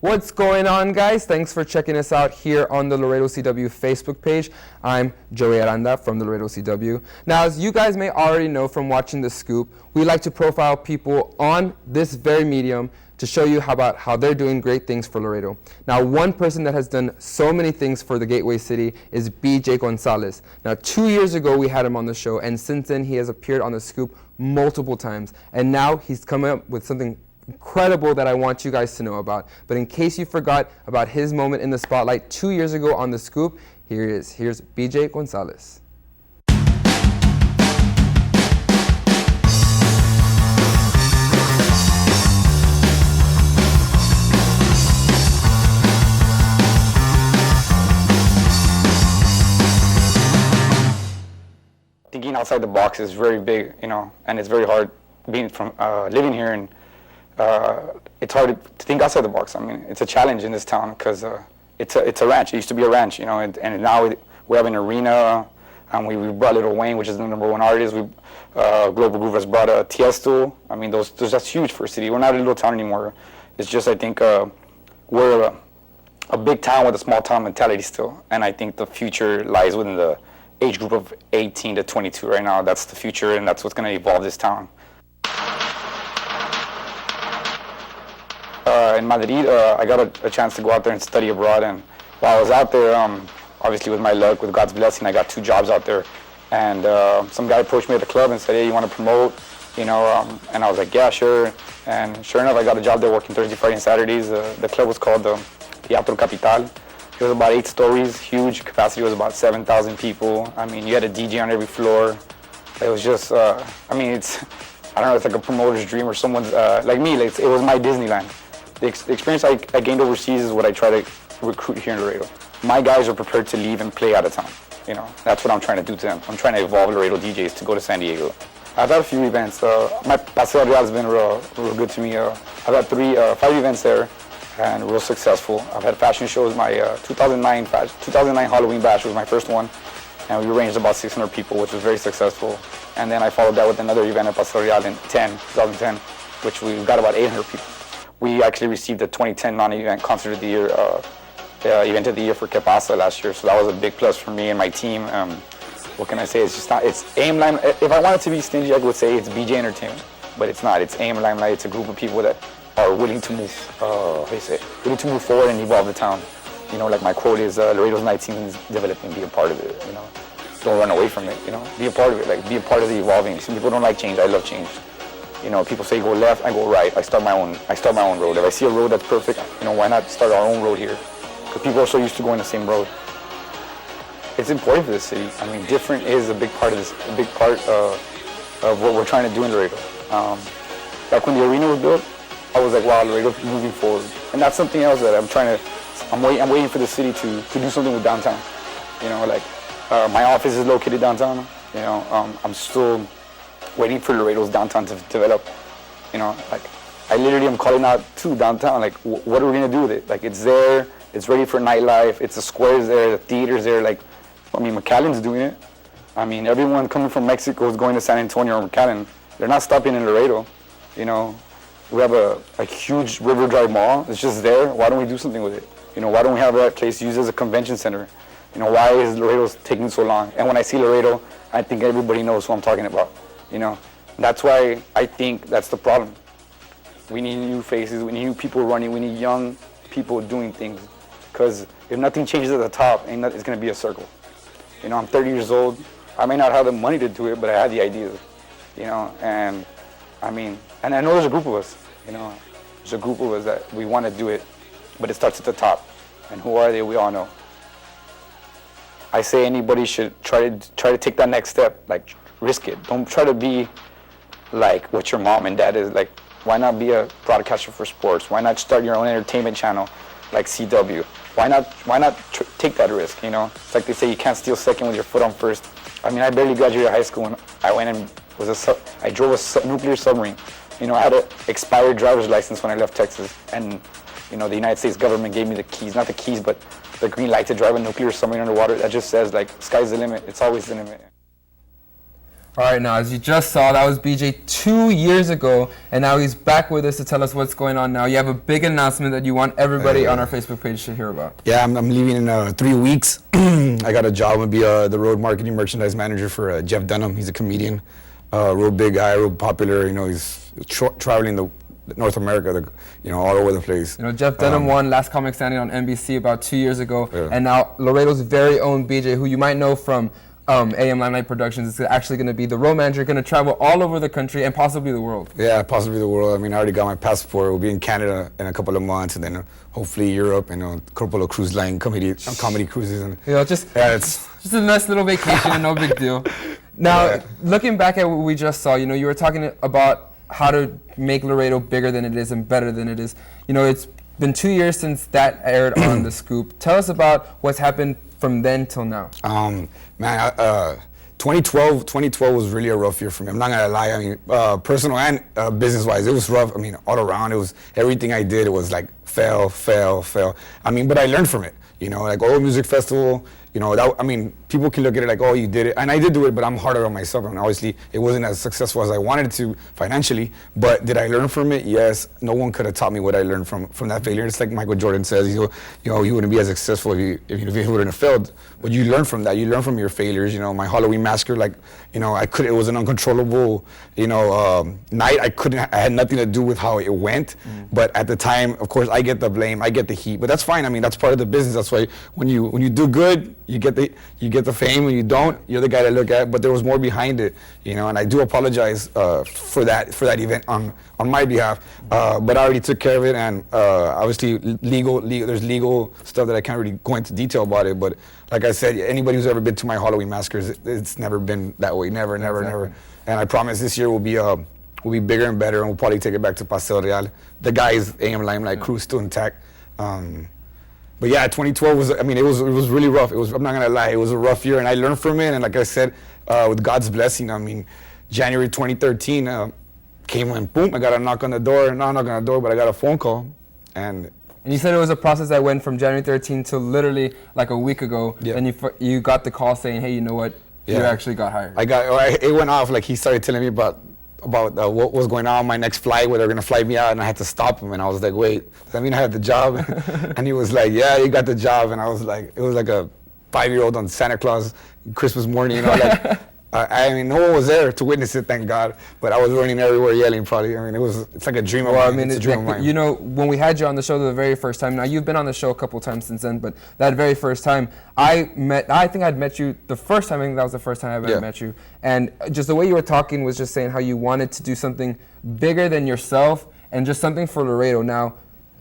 What's going on, guys? Thanks for checking us out here on the Laredo CW Facebook page. I'm Joey Aranda from the Laredo CW. Now, as you guys may already know from watching The Scoop, we like to profile people on this very medium to show you about how they're doing great things for Laredo. Now, one person that has done so many things for the Gateway City is BJ Gonzalez. Now, 2 years ago, we had him on the show, and since then, he has appeared on The Scoop multiple times. And now he's coming up with something incredible that I want you guys to know about. But in case you forgot about his moment in the spotlight 2 years ago on The Scoop, here he is. Here's BJ Gonzalez. Thinking outside the box is very big, and it's very hard being from living here, and it's hard to think outside the box. I mean, it's a challenge in this town because it's a ranch. It used to be a ranch, and now we have an arena, and we brought Lil Wayne, which is the #1 artist. Global Groove has brought Tiesto. I mean, that's huge for a city. We're not a little town anymore. It's just, I think, we're a big town with a small town mentality still, and I think the future lies within the age group of 18 to 22 right now. That's the future, and that's what's going to evolve this town. In Madrid, I got a chance to go out there and study abroad, and while I was out there, obviously with my luck, with God's blessing, I got 2 jobs out there, and some guy approached me at the club and said, hey, you want to promote, and I was like, yeah, sure, and sure enough, I got a job there working Thursday, Friday, and Saturdays. The club was called Teatro Capital. It was about 8 stories, huge. Capacity was about 7,000 people. I mean, you had a DJ on every floor. It was just, I don't know, it's like a promoter's dream or someone's, like me, it was my Disneyland. The experience I gained overseas is what I try to recruit here in Laredo. My guys are prepared to leave and play out of town. That's what I'm trying to do to them. I'm trying to evolve Laredo DJs to go to San Diego. I've had a few events. My Paseo Real has been real good to me. I've had 5 events there, and real successful. I've had fashion shows. My 2009 Halloween bash was my first one, and we arranged about 600 people, which was very successful. And then I followed that with another event at Paseo Real in 2010, which we got about 800 people. We actually received the 2010 non-event concert of the year, event of the year for Que Pasa last year, so that was a big plus for me and my team. What can I say? It's just not. It's AIM Limelight. If I wanted to be stingy, I would say it's BJ Entertainment, but it's not. It's AIM Limelight. It's a group of people that are willing to move. Willing to move forward and evolve the town. Like my quote is, Laredo's 19 is developing. Be a part of it. Don't run away from it. Be a part of it. Like be a part of the evolving. Some people don't like change. I love change. People say go left, I go right. I start my own road. If I see a road that's perfect, why not start our own road here? Because people are so used to going the same road. It's important for the city. I mean, different is a big part of this, of what we're trying to do in Laredo. Back when the arena was built, I was like, wow, Laredo's moving forward. And that's something else that I'm waiting for the city to do something with downtown. My office is located downtown. I'm still waiting for Laredo's downtown to develop. I literally am calling out to downtown, what are we gonna do with it? It's there, it's ready for nightlife, the square's there, the theater's there, McAllen's doing it. Everyone coming from Mexico is going to San Antonio or McAllen. They're not stopping in Laredo. We have a huge River Drive Mall, it's just there, why don't we do something with it? Why don't we have that place used as a convention center? Why is Laredo taking so long? And when I see Laredo, I think everybody knows who I'm talking about. That's why I think that's the problem. We need new faces, we need new people running, we need young people doing things. Because if nothing changes at the top, it's going to be a circle. I'm 30 years old. I may not have the money to do it, but I have the ideas. And I know there's a group of us. There's a group of us that we want to do it, but it starts at the top. And who are they? We all know. I say anybody should try to take that next step. Risk it. Don't try to be like what your mom and dad is. Why not be a broadcaster for sports? Why not start your own entertainment channel like CW? Why not take that risk? It's like they say you can't steal second with your foot on first. I barely graduated high school and I went and I drove a nuclear submarine. I had an expired driver's license when I left Texas, and the United States government gave me the keys, not the keys, but the green light to drive a nuclear submarine underwater. That just says sky's the limit. It's always the limit. All right, now, as you just saw, that was BJ 2 years ago, and now he's back with us to tell us what's going on now. You have a big announcement that you want everybody on our Facebook page to hear about. Yeah, I'm leaving in 3 weeks. I got a job to be the road marketing merchandise manager for Jeff Dunham. He's a comedian, real big guy, real popular. He's traveling North America, all over the place. Jeff Dunham won Last Comic Standing on NBC about 2 years ago, Yeah. and now Laredo's very own BJ, who you might know from AM Limelight Productions, is actually going to be the road manager, going to travel all over the country and possibly the world. Yeah, possibly the world. I already got my passport. We'll be in Canada in a couple of months, and then hopefully Europe, and a couple of cruise line comedy cruises. And Just a nice little vacation and no big deal. Now, looking back at what we just saw, you were talking about how to make Laredo bigger than it is and better than it is. It's been 2 years since that aired on The Scoop. Tell us about what's happened from then till now. 2012 was really a rough year for me. I'm not gonna lie. Personal and business-wise, it was rough. All around, it was everything I did. It was like fail. But I learned from it. Like Oil Music Festival. People can look at it like, oh, you did it, and I did do it, but I'm harder on myself. Obviously, it wasn't as successful as I wanted it to financially. But did I learn from it? Yes. No one could have taught me what I learned from that failure. It's like Michael Jordan says, you wouldn't be as successful if you wouldn't have failed. But you learn from that. You learn from your failures. My Halloween massacre, it was an uncontrollable, night. I had nothing to do with how it went. But at the time, of course, I get the blame. I get the heat. But that's fine. That's part of the business. That's why when you do good, you get the fame. When you don't, you're the guy to look at. But there was more behind it, and I do apologize for that event on my behalf. But I already took care of it, and obviously there's legal stuff that I can't really go into detail about it. But like I said, anybody who's ever been to my Halloween massacres, it's never been that way. Never. And I promise this year will be bigger and better, and we'll probably take it back to Pastel Real. The guys, AM Limelight crew, still intact. But yeah, 2012 was, it was really rough. I'm not gonna lie, it was a rough year, and I learned from it. And like I said, with God's blessing, January 2013 came and boom, I got a knock on the door. Not a knock on the door, but I got a phone call. And you said it was a process that went from January 13 to literally like a week ago, and you got the call saying, hey, you know what, you actually got hired. It went off, like he started telling me about what was going on, my next flight, where they're going to fly me out, and I had to stop him. And I was like, wait, does that mean I had the job? And he was like, yeah, you got the job. And I was like, it was like a 5-year-old on Santa Claus Christmas morning, no one was there to witness it, thank God. But I was running everywhere yelling, probably. It's like a dream of mine. It's a dream of mine. When we had you on the show the very first time, now you've been on the show a couple times since then, but that very first time, I think I'd met you the first time. I think that was the first time I ever met you. And just the way you were talking was just saying how you wanted to do something bigger than yourself and just something for Laredo. Now,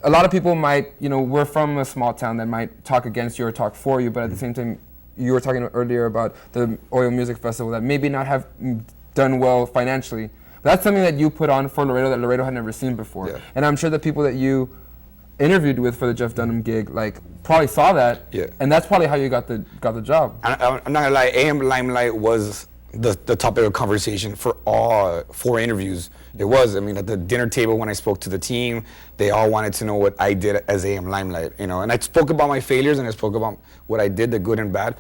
a lot of people might, we're from a small town that might talk against you or talk for you, but at the same time, you were talking earlier about the Oil Music Festival that maybe not have done well financially. But that's something that you put on for Laredo that Laredo had never seen before. Yeah. And I'm sure the people that you interviewed with for the Jeff Dunham gig, probably saw that. Yeah. And that's probably how you got the job. I'm not gonna lie, AM Limelight was the topic of conversation for all 4 interviews. It was, at the dinner table when I spoke to the team, they all wanted to know what I did as AM Limelight, And I spoke about my failures, and I spoke about what I did, the good and bad,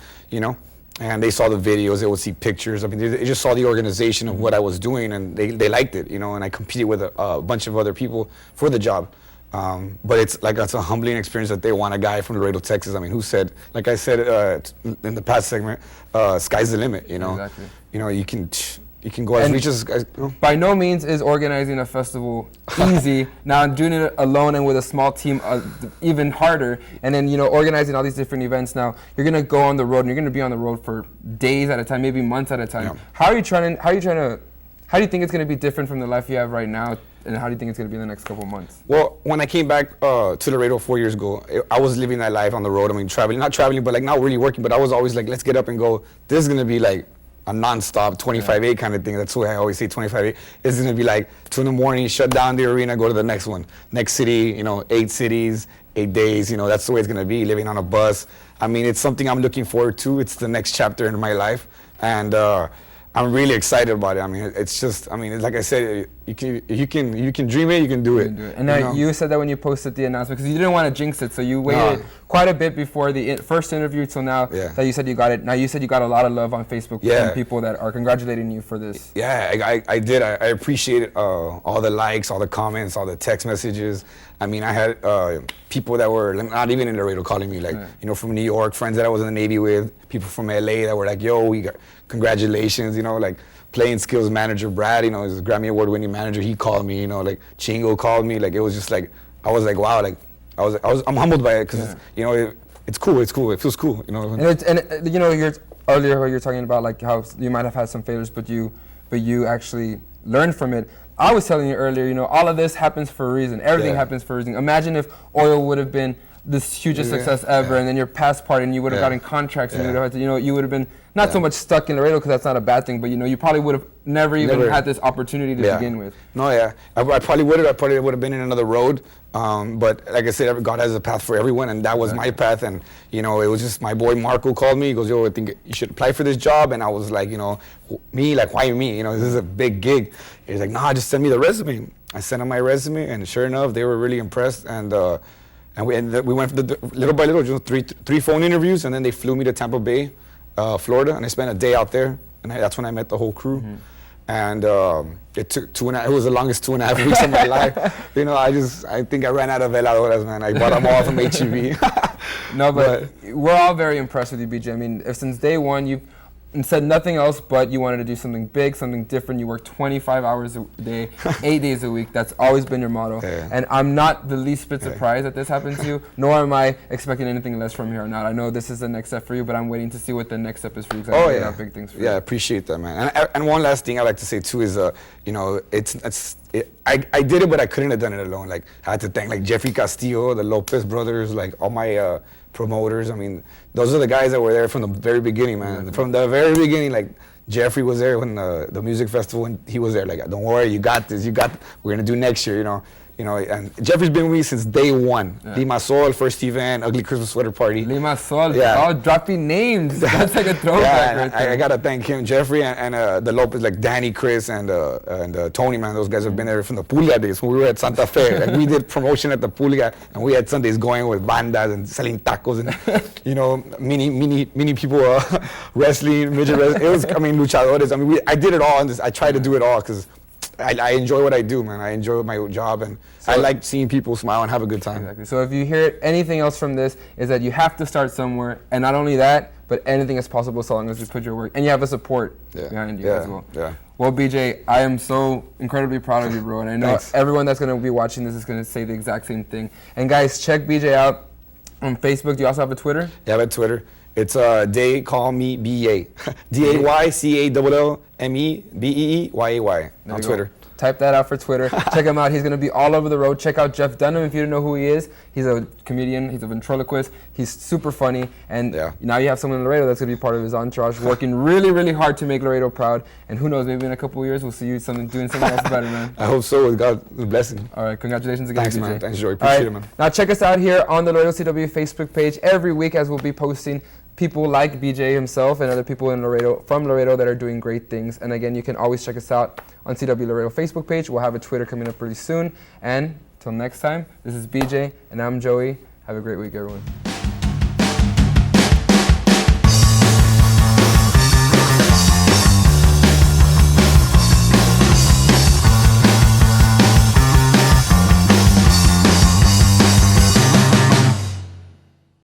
And they saw the videos, they would see pictures. They just saw the organization of what I was doing, and they liked it, And I competed with a bunch of other people for the job. But it's a humbling experience that they want a guy from Laredo, Texas. Who said, like I said in the past segment, sky's the limit, Exactly. You can go as reach as guys. By no means is organizing a festival easy. Now doing it alone and with a small team even harder. And then organizing all these different events. Now you're gonna go on the road, and you're gonna be on the road for days at a time, maybe months at a time. Yeah. How do you think it's gonna be different from the life you have right now? And how do you think it's going to be in the next couple of months? Well, when I came back to Laredo 4 years ago, I was living that life on the road. Not traveling, but not really working. But I was always like, let's get up and go. This is going to be like a non-stop 25-8 kind of thing. That's why I always say 25-8. It's going to be like 2 in the morning, shut down the arena, go to the next one. Next city, 8 cities, 8 days. That's the way it's going to be, living on a bus. It's something I'm looking forward to. It's the next chapter in my life. And I'm really excited about it. It's just, like I said, you can dream it, you can do it. And now you said that when you posted the announcement, because you didn't want to jinx it, so you waited quite a bit before the first interview till now that you said you got it. Now you said you got a lot of love on Facebook from people that are congratulating you for this. Yeah, I did. I appreciated all the likes, all the comments, all the text messages. I mean, I had people that were not even in Laredo calling me, like, you know, from New York, friends that I was in the Navy with, people from LA that were like, yo, we got congratulations, you know, like Playing Skills manager Brad, you know, he's a Grammy Award winning manager, he called me, you know, like Chingo called me, like it was just like, I was like, wow, like I'm humbled by it because, you know, it's cool, it feels cool, you know. And you know, you're talking about like how you might have had some failures, but you actually learned from it. I was telling you earlier, you know, all of this happens for a reason. Everything happens for a reason. Imagine if oil would have been this hugest success ever, and then your past part, and you would have gotten contracts, and you would have had to, you know, you would have been not so much stuck in Laredo because that's not a bad thing, but you know, you probably would have never even had this opportunity to begin with. No, I probably would have. I probably would have been in another road. But like I said, God has a path for everyone, and that was my path. And you know, it was just my boy Marco called me. He goes, "Yo, I think you should apply for this job." And I was like, you know, me, like, why me? You know, this is a big gig. He's like, "Nah, just send me the resume." I sent him my resume, and sure enough, they were really impressed. And we went little by little, just three phone interviews, and then they flew me to Tampa Bay, Florida, and I spent a day out there, and that's when I met the whole crew. And it took it was the longest 2.5 weeks of my life. You know, I think I ran out of veladoras, man. I bought them all from HEB. No, but we're all very impressed with you, BJ. I mean, since day one, you've said nothing else but you wanted to do something big, something different. You work 25 hours a day, 8 days a week. That's always been your motto. And I'm not the least bit surprised that this happened to you, nor am I expecting anything less from here on out. I know this is the next step for you, but I'm waiting to see what the next step is for you. I got big things for you. Yeah, I appreciate that, man. And one last thing I like to say too is, you know, I did it, but I couldn't have done it alone. Like, I had to thank like Jeffrey Castillo, the Lopez brothers, like all my promoters. I mean, those are the guys that were there from the very beginning, man. From the very beginning, like Jeffrey was there when the music festival, and he was there like, don't worry, you got this, we're gonna do next year, you know. And Jeffrey's been with me since day one. Lima Sol, first event, Ugly Christmas Sweater Party. Lima Sol, dropping names. That's like a throwback right there. I gotta thank him, Jeffrey, and the Lopez, like Danny, Chris, and Tony, man. Those guys have been there from the Pulga days when we were at Santa Fe. Like, we did promotion at the Pulga, and we had Sundays going with bandas and selling tacos and, you know, mini people wrestling, midget wrestling. It was, I mean, luchadores. I mean, I did it all, and I tried to do it all because I enjoy what I do, man. I enjoy my job, and I like seeing people smile and have a good time. Exactly. So if you hear anything else from this, is that you have to start somewhere, and not only that, but anything is possible so long as you put your work, and you have a support behind you as well. Well, BJ, I am so incredibly proud of you, bro, and I know everyone that's going to be watching this is going to say the exact same thing. And guys, check BJ out on Facebook. Do you also have a Twitter? Yeah, I have a Twitter. It's They Call Me BEA. DAYCALLMEBEEYAY on Twitter. Type that out for Twitter. Check him out. He's going to be all over the road. Check out Jeff Dunham if you don't know who he is. He's a comedian. He's a ventriloquist. He's super funny. And now you have someone in Laredo that's going to be part of his entourage, working really, really hard to make Laredo proud. And who knows, maybe in a couple of years we'll see you doing something else better, man. I hope so. With God's blessing. All right. Congratulations again, Thanks, BJ. man. Thanks, Joey. Appreciate it, man. Now check us out here on the Laredo CW Facebook page every week, as we'll be posting people like BJ himself and other people in Laredo, from Laredo, that are doing great things. And again, you can always check us out on CW Laredo Facebook page. We'll have a Twitter coming up pretty soon. And till next time, this is BJ and I'm Joey. Have a great week, everyone.